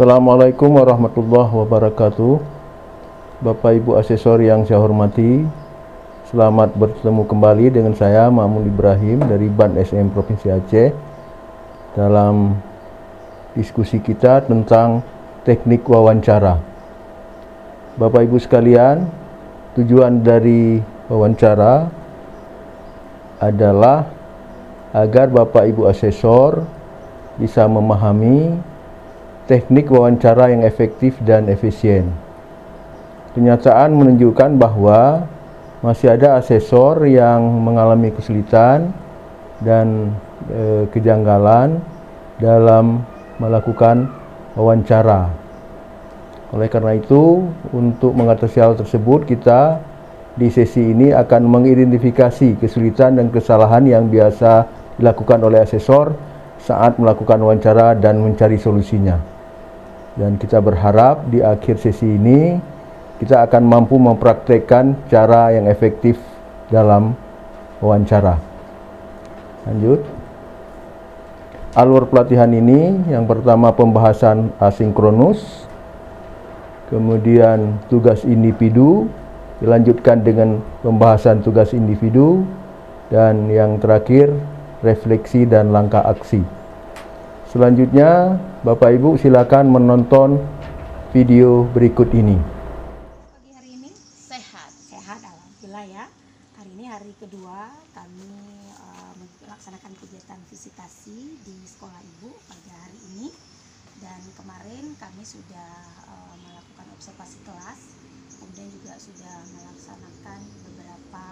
Assalamualaikum warahmatullahi wabarakatuh. Bapak Ibu asesor yang saya hormati, selamat bertemu kembali dengan saya Ma'mun Ibrahim dari BAN SM Provinsi Aceh dalam diskusi kita tentang teknik wawancara. Bapak Ibu sekalian, tujuan dari wawancara adalah agar Bapak Ibu asesor bisa memahami teknik wawancara yang efektif dan efisien. Kenyataan menunjukkan bahwa masih ada asesor yang mengalami kesulitan dan kejanggalan dalam melakukan wawancara. Oleh karena itu, untuk mengatasi hal tersebut, kita di sesi ini akan mengidentifikasi kesulitan dan kesalahan yang biasa dilakukan oleh asesor saat melakukan wawancara dan mencari solusinya. Dan kita berharap di akhir sesi ini kita akan mampu mempraktekkan cara yang efektif dalam wawancara. Lanjut. Alur pelatihan ini yang pertama pembahasan asinkronus, kemudian tugas individu, dilanjutkan dengan pembahasan tugas individu, dan yang terakhir refleksi dan langkah aksi. Selanjutnya, Bapak Ibu silakan menonton video berikut ini. Pagi hari ini sehat alhamdulillah ya. Hari ini hari kedua kami melaksanakan kegiatan visitasi di sekolah ibu pada hari ini, dan kemarin kami sudah melakukan observasi kelas, kemudian juga sudah melaksanakan beberapa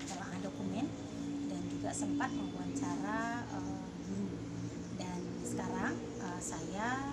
telangan dokumen dan juga sempat mewawancara guru. Dan sekarang saya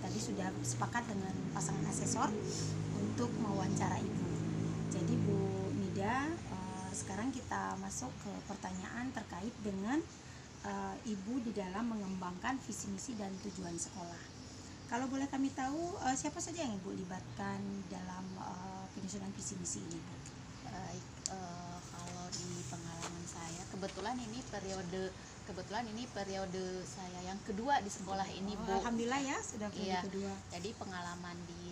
tadi sudah sepakat dengan pasangan asesor untuk mewawancara ibu. Jadi Bu Nida, sekarang kita masuk ke pertanyaan terkait dengan ibu di dalam mengembangkan visi misi dan tujuan sekolah. Kalau boleh kami tahu siapa saja yang ibu libatkan dalam penyusunan visi misi ini, Bu? Baik, kalau di pengalaman saya kebetulan ini periode saya yang kedua di sekolah ini, Bu. Alhamdulillah ya, sudah periode kedua. Jadi pengalaman di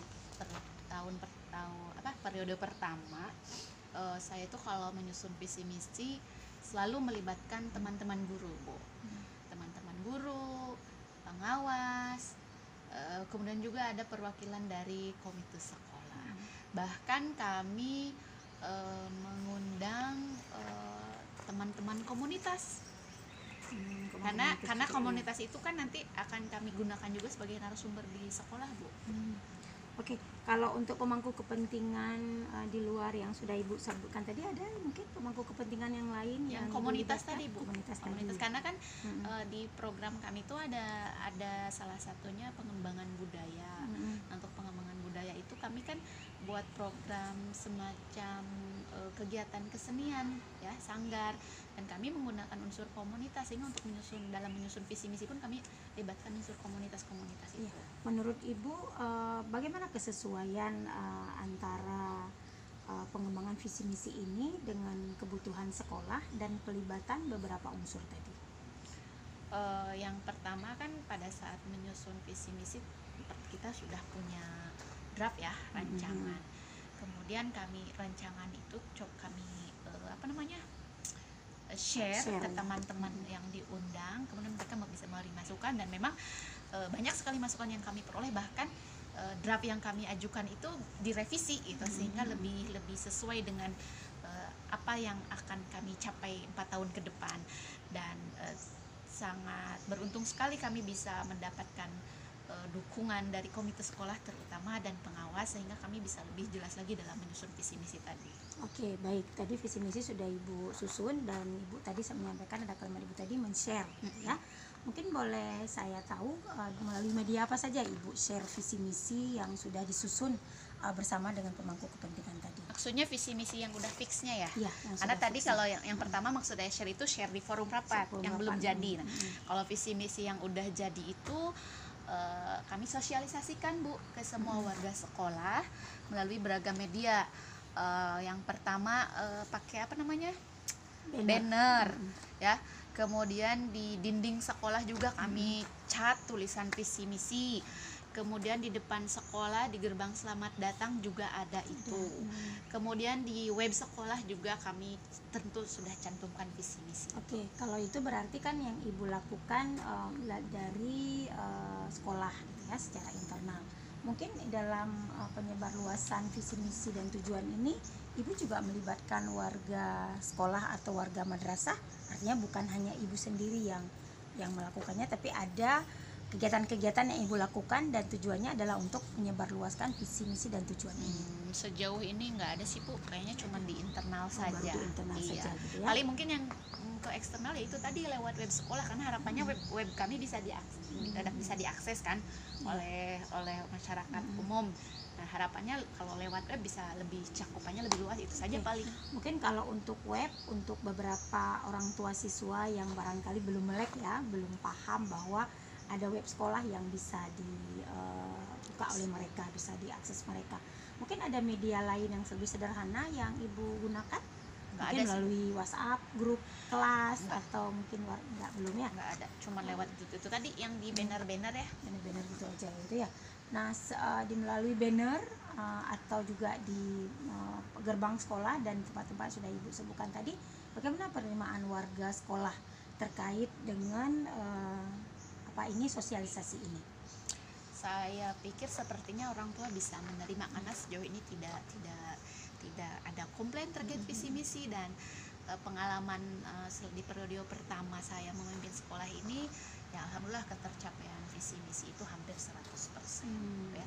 periode pertama, saya itu kalau menyusun visi misi selalu melibatkan teman-teman guru, Bu. Teman-teman guru, pengawas, kemudian juga ada perwakilan dari komite sekolah. Bahkan kami mengundang teman-teman komunitas, karena komunitas itu kan nanti akan kami gunakan juga sebagai narasumber di sekolah, Bu. Oke, kalau untuk pemangku kepentingan di luar yang sudah Ibu sebutkan tadi, ada mungkin pemangku kepentingan yang lain yang komunitas tadi, Bu. Komunitas karena kan di program kami itu ada salah satunya pengembangan budaya. Untuk pengembangan budaya itu kami kan buat program semacam kegiatan kesenian ya, sanggar, dan kami menggunakan unsur komunitas, sehingga untuk menyusun visi misi pun kami libatkan unsur komunitas itu. Menurut Ibu, bagaimana kesesuaian antara pengembangan visi misi ini dengan kebutuhan sekolah dan pelibatan beberapa unsur tadi? Yang pertama kan pada saat menyusun visi misi kita sudah punya draft ya, rancangan. Kemudian rancangan itu kami share ke teman-teman yang diundang, kemudian mereka bisa memberi masukan, dan memang banyak sekali masukan yang kami peroleh. Bahkan draft yang kami ajukan itu direvisi gitu, sehingga lebih sesuai dengan apa yang akan kami capai 4 tahun ke depan. Dan sangat beruntung sekali kami bisa mendapatkan dukungan dari komite sekolah terutama dan pengawas, sehingga kami bisa lebih jelas lagi dalam menyusun visi misi tadi. Oke, baik. Tadi visi misi sudah Ibu susun, dan Ibu tadi menyampaikan, ada kalimat Ibu tadi men-share ya. Mungkin boleh saya tahu melalui media apa saja Ibu share visi misi yang sudah disusun bersama dengan pemangku kepentingan tadi? Maksudnya visi misi yang udah fixnya ya? Iya. Karena tadi kalau yang pertama maksud saya share itu share di forum rapat yang belum jadi. Nah, kalau visi misi yang udah jadi itu kami sosialisasikan, Bu, ke semua warga sekolah melalui beragam media. Yang pertama pakai banner ya. Kemudian di dinding sekolah juga kami cat tulisan visi misi. kemudian di depan sekolah di gerbang selamat datang juga ada itu. Kemudian di web sekolah juga kami tentu sudah cantumkan visi misi. Oke, kalau itu berarti kan yang Ibu lakukan dari sekolah gitu ya, secara internal. Mungkin dalam penyebarluasan visi misi dan tujuan ini Ibu juga melibatkan warga sekolah atau warga madrasah, artinya bukan hanya Ibu sendiri yang melakukannya, tapi ada kegiatan-kegiatan yang Ibu lakukan dan tujuannya adalah untuk menyebarluaskan visi misi dan tujuan ini. Sejauh ini nggak ada sih Bu, kayaknya cuma di internal saja. Baru di internal saja gitu ya. Paling mungkin yang ke eksternal yaitu tadi lewat web sekolah, karena harapannya web kami bisa diakses kan oleh masyarakat umum. Nah, harapannya kalau lewat web bisa lebih cakupannya lebih luas, itu saja paling. Mungkin kalau untuk web, untuk beberapa orang tua siswa yang barangkali belum melek ya, belum paham bahwa ada web sekolah yang bisa dibuka oleh mereka, bisa diakses mereka. Mungkin ada media lain yang lebih sederhana yang Ibu gunakan? Nggak mungkin ada melalui WhatsApp, grup kelas, atau mungkin belum ya? Nggak ada, cuma lewat itu tadi yang di banner-banner ya. Banner-banner gitu aja gitu ya. Nah, di melalui banner atau juga di gerbang sekolah dan tempat-tempat sudah Ibu sebutkan tadi, bagaimana penerimaan warga sekolah terkait dengan sosialisasi ini? Saya pikir sepertinya orang tua bisa menerima, karena sejauh ini tidak ada komplain terkait visi misi, dan pengalaman di periode pertama saya memimpin sekolah ini, ya alhamdulillah ketercapaian visi misi itu hampir 100%. Ya.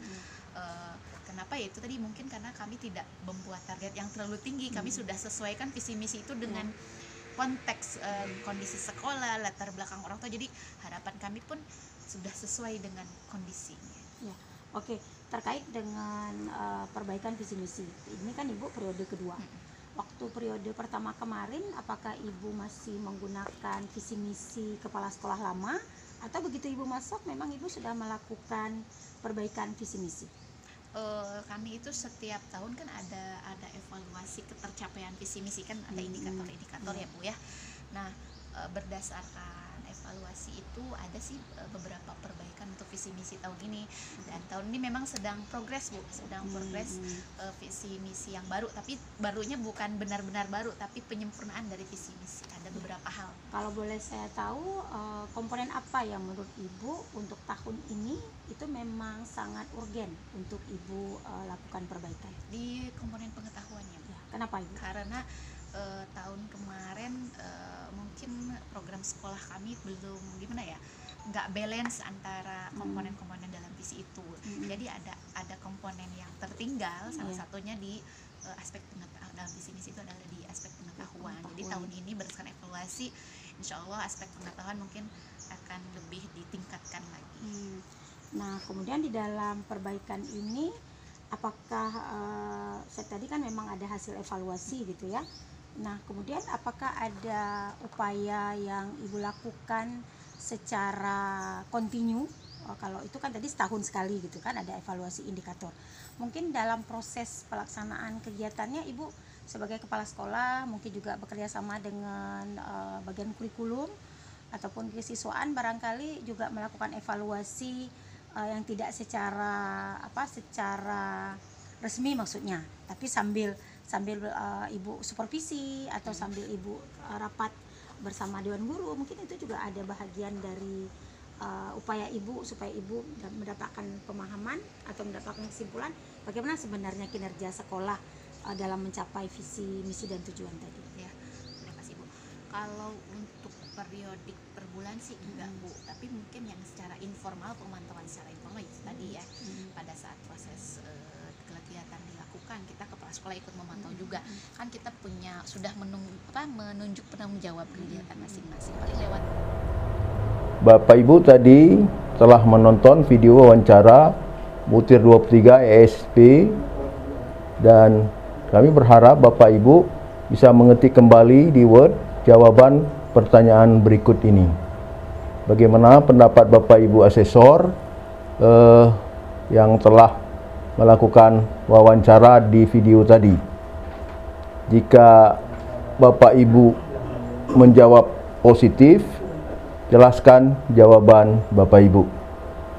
Kenapa ya, itu tadi mungkin karena kami tidak membuat target yang terlalu tinggi, kami sudah sesuaikan visi misi itu dengan konteks kondisi sekolah, latar belakang orang tua, jadi harapan kami pun sudah sesuai dengan kondisinya. Ya, oke. Terkait dengan perbaikan visi misi, ini kan Ibu periode kedua. Waktu periode pertama kemarin, apakah Ibu masih menggunakan visi misi kepala sekolah lama, atau begitu Ibu masuk memang Ibu sudah melakukan perbaikan visi misi? Kami itu setiap tahun kan ada evaluasi ketercapaian visi misi, kan ada indikator-indikator ya Bu ya. Nah, berdasarkan evaluasi itu ada sih beberapa perbaikan untuk visi misi tahun ini, dan tahun ini memang sedang progres Bu, visi misi yang baru, tapi barunya bukan benar-benar baru, tapi penyempurnaan dari visi misi, ada beberapa hal. Kalau boleh saya tahu, komponen apa yang menurut Ibu untuk tahun ini itu memang sangat urgen untuk Ibu lakukan perbaikan? Di komponen pengetahuannya Bu. Ya, kenapa Ibu? Karena tahun kemarin mungkin program sekolah kami belum nggak balance antara komponen-komponen dalam visi itu. Jadi ada komponen yang tertinggal, salah satunya di aspek pengetahuan. Dalam visi misi itu adalah di aspek pengetahuan. Jadi tahun ini berdasarkan evaluasi, insya Allah aspek pengetahuan mungkin akan lebih ditingkatkan lagi. Nah, kemudian di dalam perbaikan ini, apakah tadi kan memang ada hasil evaluasi gitu ya. Nah, kemudian apakah ada upaya yang Ibu lakukan secara kontinu? Kalau itu kan tadi setahun sekali gitu kan, ada evaluasi indikator. Mungkin dalam proses pelaksanaan kegiatannya Ibu sebagai kepala sekolah mungkin juga bekerja sama dengan bagian kurikulum ataupun kesiswaan, barangkali juga melakukan evaluasi yang tidak secara resmi maksudnya, tapi sambil Ibu supervisi atau sambil Ibu rapat bersama Dewan Guru, mungkin itu juga ada bahagian dari upaya Ibu supaya Ibu mendapatkan pemahaman atau mendapatkan kesimpulan bagaimana sebenarnya kinerja sekolah dalam mencapai visi, misi dan tujuan tadi. Ya, terima kasih Bu. Kalau untuk periodik per bulan sih enggak Bu, tapi mungkin yang secara informal, pemantauan secara informal itu tadi ya, pada saat proses kegiatan dilakukan, kita kepala sekolah ikut memantau juga. Kan kita sudah menunjuk penanggung jawab kegiatan masing-masing, paling lewat. Bapak Ibu tadi telah menonton video wawancara Butir 23 ESP, dan kami berharap Bapak Ibu bisa mengetik kembali di Word jawaban pertanyaan berikut ini. Bagaimana pendapat Bapak Ibu asesor yang telah melakukan wawancara di video tadi? Jika Bapak Ibu menjawab positif, jelaskan jawaban Bapak Ibu.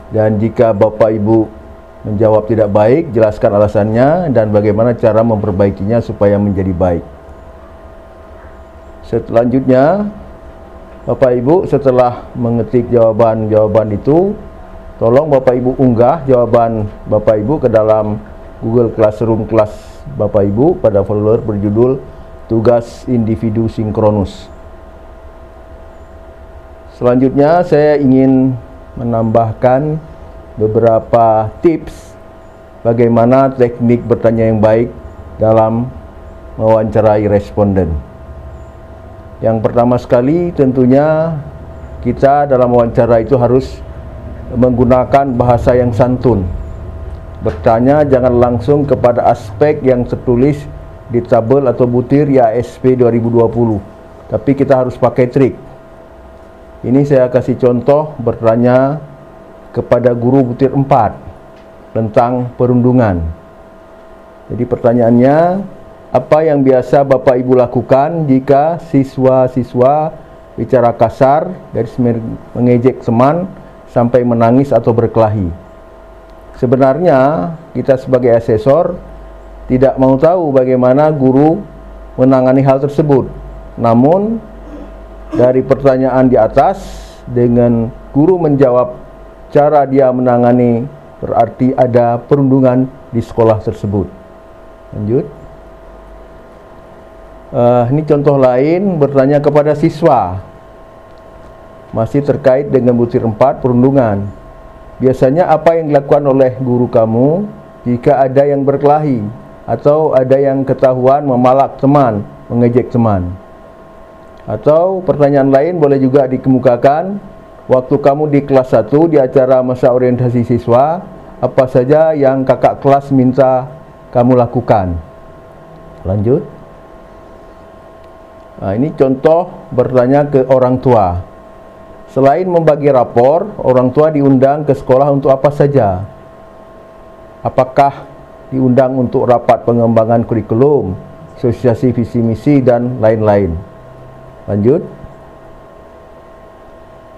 Dan jika Bapak Ibu menjawab tidak baik, jelaskan alasannya dan bagaimana cara memperbaikinya supaya menjadi baik. Selanjutnya, Bapak Ibu setelah mengetik jawaban-jawaban itu, tolong Bapak Ibu unggah jawaban Bapak Ibu ke dalam Google Classroom kelas Bapak Ibu pada folder berjudul Tugas Individu Sinkronus. Selanjutnya saya ingin menambahkan beberapa tips bagaimana teknik bertanya yang baik dalam mewawancarai responden. Yang pertama sekali tentunya kita dalam wawancara itu harus menggunakan bahasa yang santun. Bertanya jangan langsung kepada aspek yang tertulis di tabel atau butir IASP 2020, tapi kita harus pakai trik. Ini saya kasih contoh bertanya kepada guru butir 4 tentang perundungan. Jadi pertanyaannya, apa yang biasa Bapak Ibu lakukan jika siswa-siswa bicara kasar, mengejek teman, sampai menangis atau berkelahi? Sebenarnya kita sebagai asesor tidak mau tahu bagaimana guru menangani hal tersebut. Namun dari pertanyaan di atas dengan guru menjawab cara dia menangani, berarti ada perundungan di sekolah tersebut. Lanjut. Ini contoh lain bertanya kepada siswa, masih terkait dengan butir 4 perundungan. Biasanya apa yang dilakukan oleh guru kamu jika ada yang berkelahi atau ada yang ketahuan memalak teman, mengejek teman? Atau pertanyaan lain boleh juga dikemukakan, waktu kamu di kelas 1 di acara masa orientasi siswa, apa saja yang kakak kelas minta kamu lakukan? Lanjut. Nah, ini contoh bertanya ke orang tua. Selain membagi rapor, orang tua diundang ke sekolah untuk apa saja? Apakah diundang untuk rapat pengembangan kurikulum, sosialisasi visi misi, dan lain-lain? Lanjut.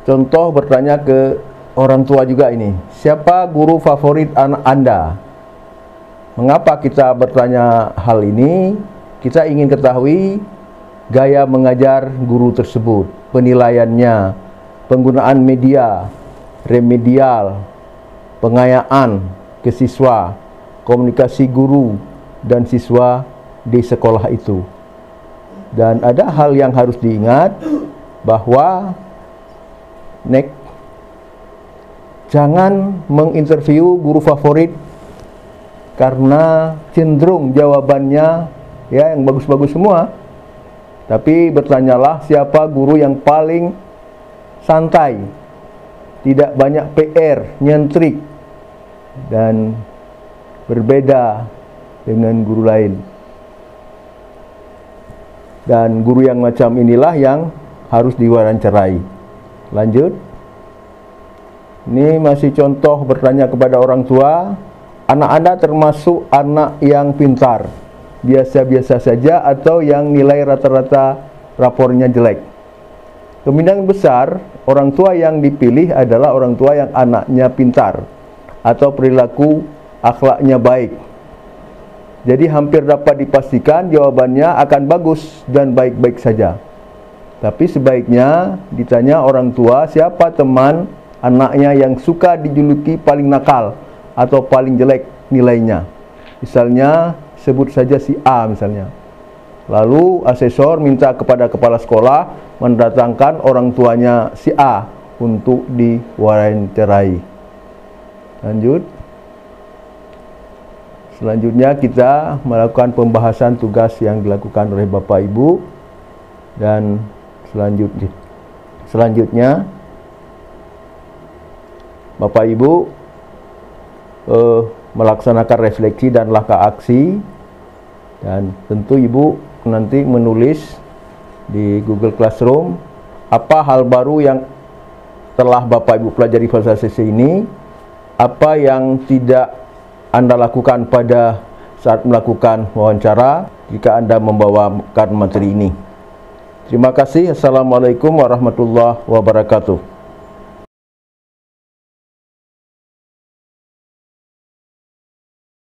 Contoh bertanya ke orang tua juga ini. Siapa guru favorit anak Anda? Mengapa kita bertanya hal ini? Kita ingin ketahui gaya mengajar guru tersebut, penilaiannya, penggunaan media, remedial, pengayaan ke siswa, komunikasi guru dan siswa di sekolah itu. Dan ada hal yang harus diingat bahwa jangan menginterview guru favorit karena cenderung jawabannya ya yang bagus-bagus semua. Tapi bertanyalah siapa guru yang paling santai, tidak banyak PR, nyentrik, dan berbeda dengan guru lain. Dan guru yang macam inilah yang harus diwawancarai. Lanjut. Ini masih contoh bertanya kepada orang tua. Anak Anda termasuk anak yang pintar, biasa-biasa saja, atau yang nilai rata-rata rapornya jelek? Kemungkinan besar orang tua yang dipilih adalah orang tua yang anaknya pintar atau perilaku akhlaknya baik. Jadi hampir dapat dipastikan jawabannya akan bagus dan baik-baik saja. Tapi sebaiknya ditanya orang tua siapa teman anaknya yang suka dijuluki paling nakal atau paling jelek nilainya. Misalnya sebut saja si A misalnya. Lalu asesor minta kepada kepala sekolah mendatangkan orang tuanya si A untuk diwawancarai. Lanjut. Selanjutnya kita melakukan pembahasan tugas yang dilakukan oleh Bapak Ibu. Dan selanjutnya Bapak Ibu melaksanakan refleksi dan langkah aksi. Dan tentu Ibu nanti menulis di Google Classroom apa hal baru yang telah Bapak Ibu pelajari pada sesi ini, apa yang tidak Anda lakukan pada saat melakukan wawancara jika Anda membawakan materi ini. Terima kasih. Assalamualaikum warahmatullahi wabarakatuh.